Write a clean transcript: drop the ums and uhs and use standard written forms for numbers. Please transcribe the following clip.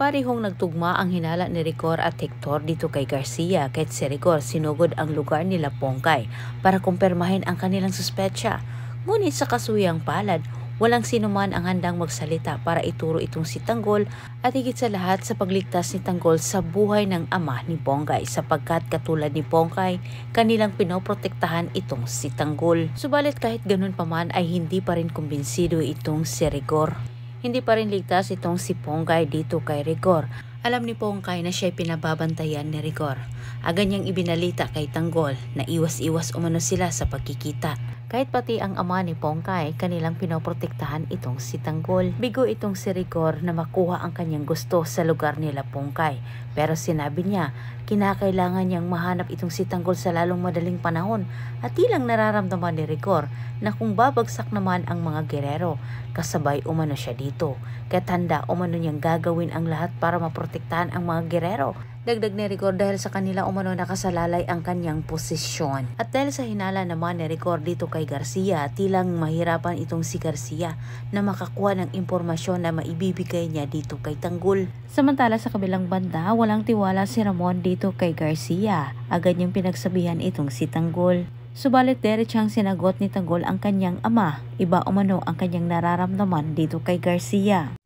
Parehong nagtugma ang hinala ni Rigor at Hector dito kay Garcia kahit si Rigor sinugod ang lugar nila Pongkay para kumpirmahin ang kanilang suspetsya. Ngunit sa kasuyang palad, walang sinuman ang handang magsalita para ituro itong si Tanggol at higit sa lahat sa pagligtas ni Tanggol sa buhay ng ama ni Pongkay sapagkat katulad ni Pongkay, kanilang pinoprotektahan itong si Tanggol. Subalit kahit ganun pa man ay hindi pa rin kumbinsido itong si Rigor. Hindi pa rin ligtas itong si Pongkay dito kay Rigor. Alam ni Pongkay na siya'y pinababantayan ni Rigor. Agad niyang ibinalita kay Tanggol na iwas-iwas umano sila sa pagkikita. Kahit pati ang ama ni Pongkay, kanilang pinoprotektahan itong si Tanggol. Bigo itong si Rigor na makuha ang kanyang gusto sa lugar nila Pongkay. Pero sinabi niya, kinakailangan niyang mahanap itong si Tanggol sa lalong madaling panahon at tilang nararamdaman ni Rigor na kung babagsak naman ang mga gerero, kasabay umano siya dito. Kaya't handa umano niyang gagawin ang lahat para maprotektahan ang mga gerero. Dagdag ni Rigor dahil sa kanila umano nakasalalay ang kanyang posisyon. At dahil sa hinala naman ni Rigor dito kay Garcia, tilang mahirapan itong si Garcia na makakuha ng impormasyon na maibibigay niya dito kay Tanggol. Samantala sa kabilang banda, walang tiwala si Ramon dito kay Garcia. Agad niyang pinagsabihan itong si Tanggol. Subalit diretsang sinagot ni Tanggol ang kanyang ama. Iba umano ang kanyang nararamdaman dito kay Garcia.